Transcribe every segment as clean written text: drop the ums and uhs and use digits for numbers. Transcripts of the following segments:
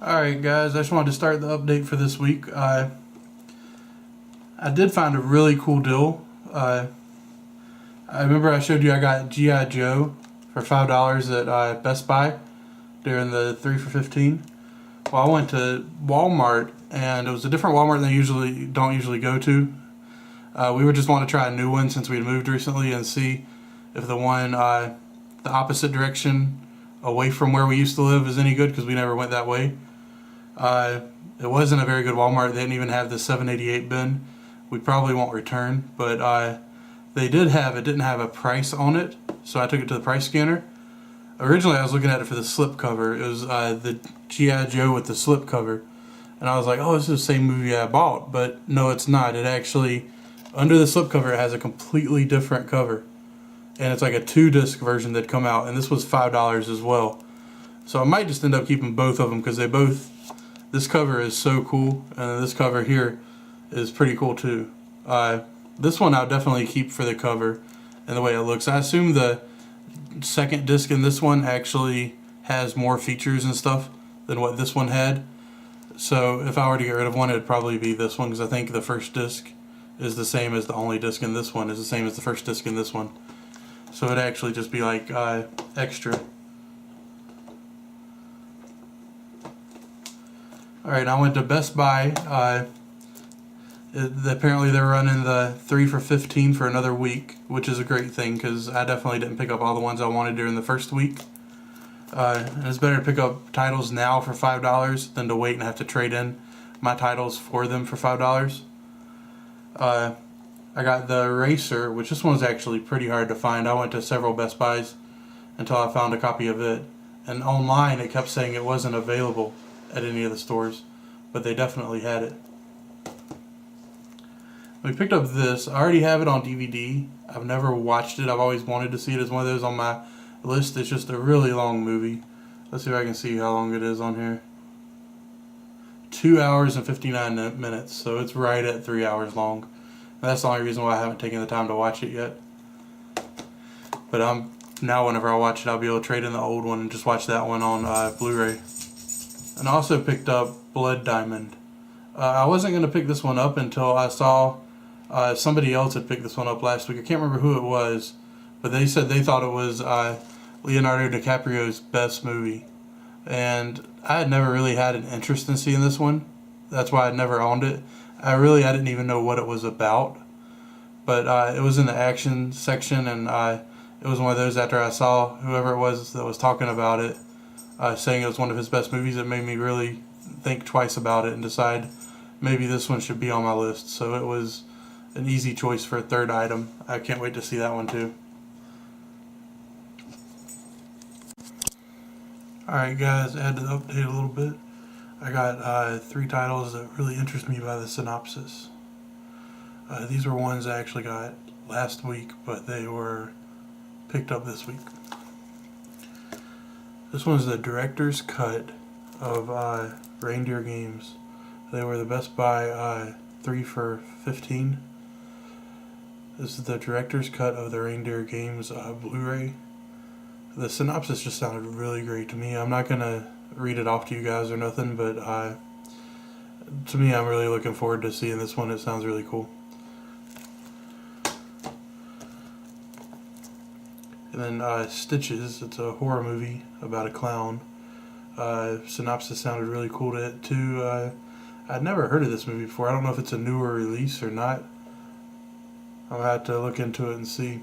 Alright guys, I just wanted to start the update for this week. I did find a really cool deal. I remember I showed you I got G.I. Joe for $5 at Best Buy during the 3 for $15. Well, I went to Walmart, and it was a different Walmart than I don't usually go to. We were just wanting to try a new one since we had moved recently and see if the one the opposite direction away from where we used to live is any good, because we never went that way. It wasn't a very good Walmart. They didn't even have the 788 bin. We probably won't return, but they didn't have a price on it, so I took it to the price scanner. Originally I was looking at it for the slip cover. It was the G.I. Joe with the slip cover, and I was like, oh, this is the same movie I bought, but no, it's not. It actually, under the slip cover, it has a completely different cover, and it's like a 2-disc version that come out, and this was $5 as well. So I might just end up keeping both of them, because this cover is so cool, and this cover here is pretty cool too. This one I'll definitely keep for the cover and the way it looks. I assume the second disc in this one actually has more features and stuff than what this one had. So if I were to get rid of one, it'd probably be this one, because I think the first disc is the same as the only disc in this one is the same as the first disc in this one. So it'd actually just be like extra. Alright, I went to Best Buy. Apparently they're running the 3 for $15 for another week, which is a great thing, because I definitely didn't pick up all the ones I wanted during the first week. And it's better to pick up titles now for $5 than to wait and have to trade in my titles for them for $5. I got the Eraser, which this one's actually pretty hard to find. I went to several Best Buys until I found a copy of it. And online it kept saying it wasn't available at any of the stores, but they definitely had it. We picked up this. I already have it on DVD. I've never watched it. I've always wanted to see it. It's one of those on my list. It's just a really long movie. Let's see if I can see how long it is on here. 2 hours and 59 minutes, so it's right at 3 hours long. And that's the only reason why I haven't taken the time to watch it yet. But now whenever I watch it, I'll be able to trade in the old one and just watch that one on Blu-ray. And I also picked up Blood Diamond. I wasn't going to pick this one up until I saw somebody else had picked this one up last week. I can't remember who it was, but they said they thought it was Leonardo DiCaprio's best movie. And I had never really had an interest in seeing this one. That's why I'd never owned it. I didn't even know what it was about. But it was in the action section, and it was one of those, after I saw whoever it was that was talking about it, saying it was one of his best movies, it made me really think twice about it and decide maybe this one should be on my list. So it was an easy choice for a third item. I can't wait to see that one too. Alright guys, I had to update a little bit. I got 3 titles that really interest me by the synopsis. These were ones I actually got last week, but they were picked up this week. This one's the director's cut of Reindeer Games. They were the Best Buy 3 for $15. This is the director's cut of the Reindeer Games Blu-ray. The synopsis just sounded really great to me. I'm not going to read it off to you guys or nothing, but to me, I'm really looking forward to seeing this one. It sounds really cool. And then Stitches, it's a horror movie about a clown. Synopsis sounded really cool too. I'd never heard of this movie before. I don't know if it's a newer release or not. I'll have to look into it and see.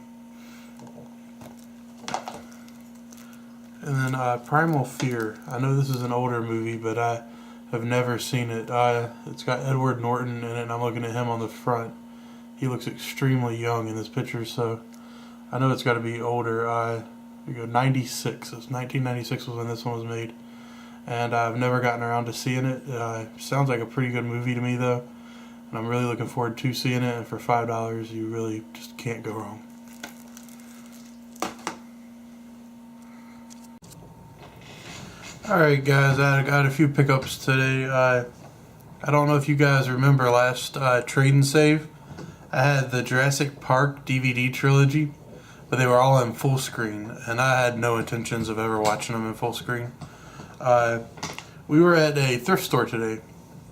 And then Primal Fear. I know this is an older movie, but I have never seen it. It's got Edward Norton in it, and I'm looking at him on the front. He looks extremely young in this picture, so I know it's got to be older. We go 96. It's 1996 was when this one was made, and I've never gotten around to seeing it. Sounds like a pretty good movie to me though, and I'm really looking forward to seeing it. And for $5, you really just can't go wrong. Alright guys, I got a few pickups today. I don't know if you guys remember last Trade and Save. I had the Jurassic Park DVD trilogy, but they were all in full screen, and I had no intentions of ever watching them in full screen. We were at a thrift store today,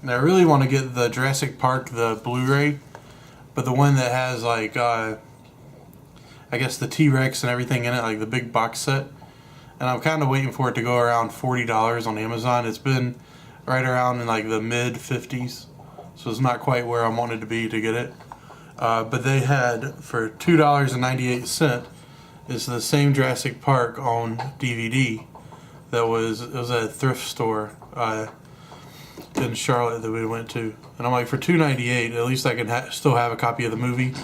and I really want to get the Jurassic Park, the Blu-ray, but the one that has like, I guess the T-Rex and everything in it, like the big box set. And I'm kind of waiting for it to go around $40 on Amazon. It's been right around in like the mid 50s, so it's not quite where I wanted to be to get it. But they had for $2.98. It's the same Jurassic Park on DVD. It was at a thrift store in Charlotte that we went to, and I'm like, for $2.98, at least I can still have a copy of the movie.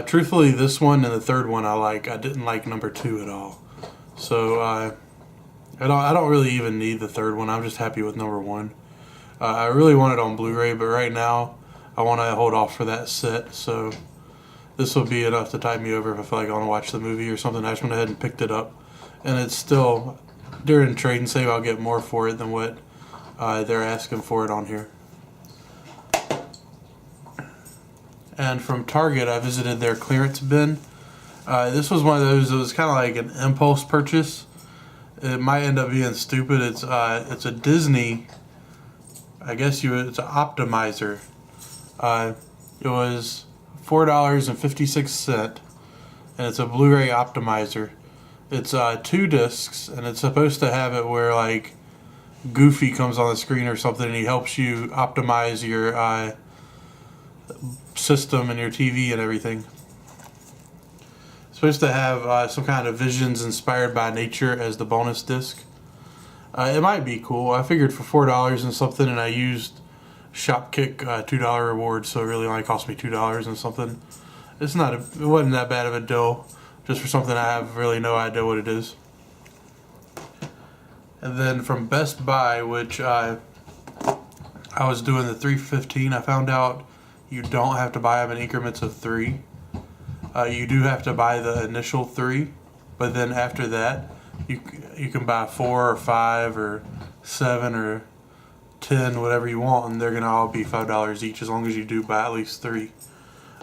Truthfully, this one and the third one I like. I didn't like number 2 at all, so I don't really even need the third one. I'm just happy with number 1. I really want it on Blu-ray, but right now I want to hold off for that set. So this will be enough to tide me over if I feel like I want to watch the movie or something. I just went ahead and picked it up, and it's still, during trade and save, I'll get more for it than what they're asking for it on here. And from Target, I visited their clearance bin. This was one of those, it was kind of like an impulse purchase. It might end up being stupid. It's a Disney, I guess it's an optimizer. It was $4.56, and it's a Blu-ray optimizer. It's 2 discs, and it's supposed to have it where like Goofy comes on the screen or something, and he helps you optimize your system and your TV and everything. It's supposed to have some kind of visions inspired by nature as the bonus disc. It might be cool. I figured for $4 and something, and I used Shopkick $2 reward, so it really only cost me $2 and something. It wasn't that bad of a deal, just for something I have really no idea what it is. And then from Best Buy, which I was doing the 3 for $15, I found out you don't have to buy them in increments of 3. You do have to buy the initial 3, but then after that, you can buy 4 or 5 or 7 or 10, whatever you want, and they're gonna all be $5 each as long as you do buy at least 3.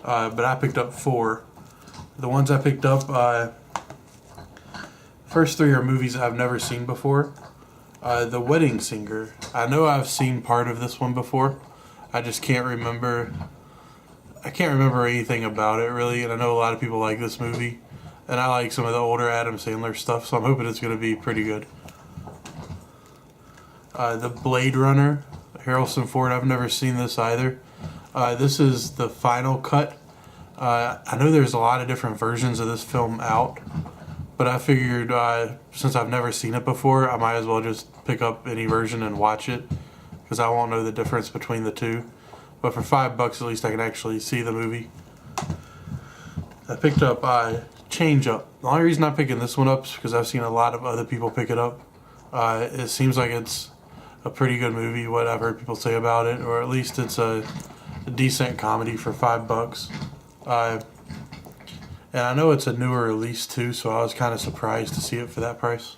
But I picked up 4. The ones I picked up, first 3 are movies I've never seen before. The Wedding Singer. I know I've seen part of this one before. I just can't remember. I can't remember anything about it really, and I know a lot of people like this movie, and I like some of the older Adam Sandler stuff, so I'm hoping it's going to be pretty good. The Blade Runner, Harrison Ford. I've never seen this either. This is the final cut. I know there's a lot of different versions of this film out, but I figured since I've never seen it before, I might as well just pick up any version and watch it, because I won't know the difference between the two. But for $5 at least I can actually see the movie. I picked up Change Up. The only reason I'm picking this one up is because I've seen a lot of other people pick it up. It seems like it's a pretty good movie, what I've heard people say about it, or at least it's a decent comedy for $5. And I know it's a newer release too, so I was kind of surprised to see it for that price.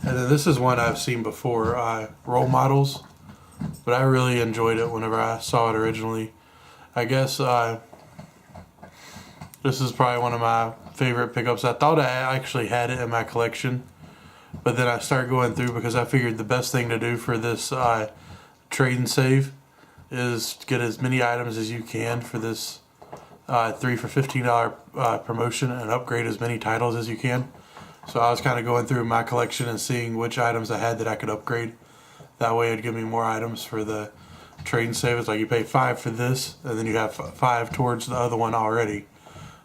And then this is one I've seen before, Role Models, but I really enjoyed it whenever I saw it originally. I guess this is probably one of my favorite pickups. I thought I actually had it in my collection, but then I started going through because I figured the best thing to do for this trade and save is get as many items as you can for this 3 for $15 promotion and upgrade as many titles as you can. So I was kind of going through my collection and seeing which items I had that I could upgrade. That way it'd give me more items for the trade and save. It's like you pay $5 for this, and then you have $5 towards the other one already.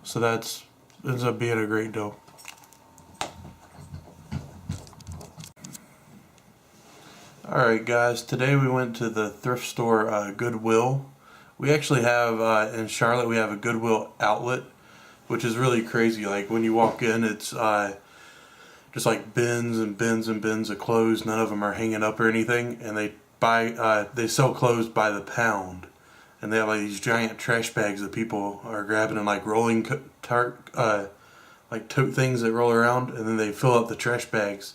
So that ends up being a great deal. Alright guys, today we went to the thrift store Goodwill. We actually have, in Charlotte, we have a Goodwill outlet, which is really crazy. Like when you walk in, it's just like bins and bins and bins of clothes. None of them are hanging up or anything, and they sell clothes by the pound. And they have like these giant trash bags that people are grabbing and like rolling like tote things that roll around, and then they fill up the trash bags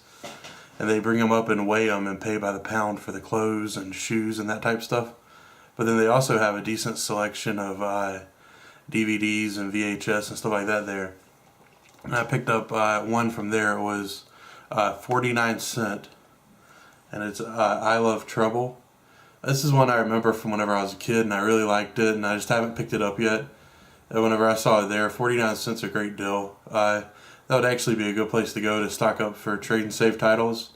and they bring them up and weigh them and pay by the pound for the clothes and shoes and that type of stuff. But then they also have a decent selection of DVDs and VHS and stuff like that there. And I picked up one from there. It was 49 cents, and it's I Love Trouble. This is one I remember from whenever I was a kid, and I really liked it, and I just haven't picked it up yet. And whenever I saw it there, 49 cents a great deal. That would actually be a good place to go to stock up for trade and save titles.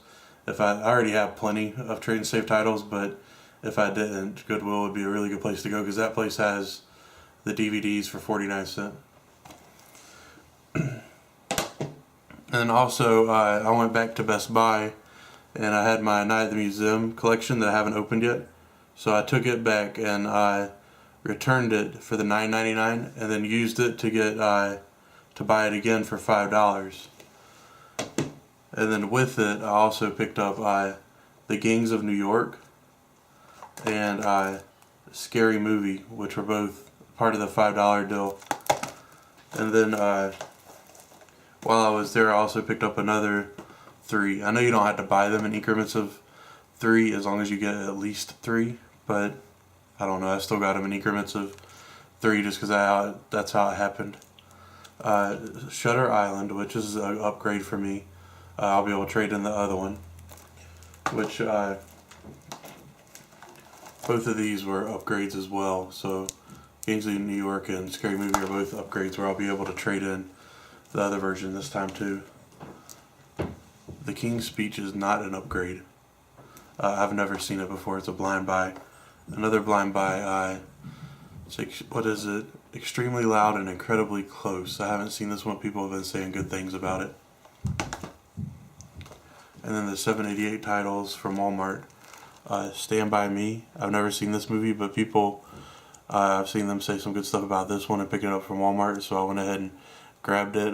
If I already have plenty of trade and save titles, but if I didn't, Goodwill would be a really good place to go because that place has the DVDs for 49 cents. And also, I went back to Best Buy, and I had my Night at the Museum collection that I haven't opened yet. So I took it back and I returned it for the $9.99, and then used it to get to buy it again for $5. And then with it, I also picked up The Gangs of New York and Scary Movie, which were both part of the $5 deal. And then while I was there, I also picked up another 3. I know you don't have to buy them in increments of 3 as long as you get at least 3, but I don't know, I still got them in increments of 3 just because that's how it happened. Shutter Island, which is an upgrade for me. I'll be able to trade in the other one, which both of these were upgrades as well. So Gangs of New York and Scary Movie are both upgrades where I'll be able to trade in the other version this time too. The King's Speech is not an upgrade. I've never seen it before. It's a blind buy. Another blind buy. It's like, what is it? Extremely Loud and Incredibly Close. I haven't seen this one. People have been saying good things about it. And then the 788 titles from Walmart. Stand By Me. I've never seen this movie, but people, I've seen them say some good stuff about this one and pick it up from Walmart, so I went ahead and grabbed it.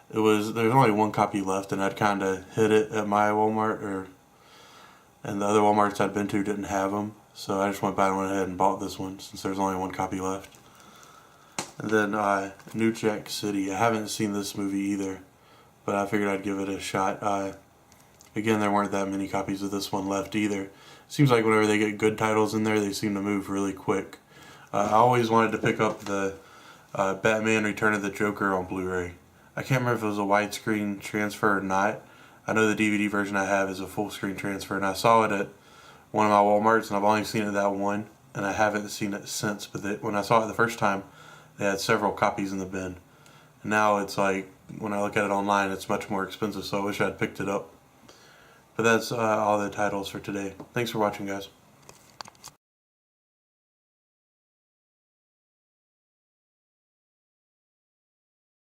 There's only one copy left, and I'd kind of hid it at my Walmart, and the other Walmarts I'd been to didn't have them, so I just went ahead and bought this one since there's only one copy left. And then New Jack City. I haven't seen this movie either, but I figured I'd give it a shot. Again, there weren't that many copies of this one left either. Seems like whenever they get good titles in there, they seem to move really quick. I always wanted to pick up the Batman Return of the Joker on Blu-ray. I can't remember if it was a widescreen transfer or not. I know the DVD version I have is a full screen transfer, and I saw it at one of my Walmarts, and I've only seen it that one, and I haven't seen it since. But when I saw it the first time, they had several copies in the bin. And now it's like, when I look at it online, it's much more expensive, so I wish I'd picked it up. But that's all the titles for today. Thanks for watching, guys.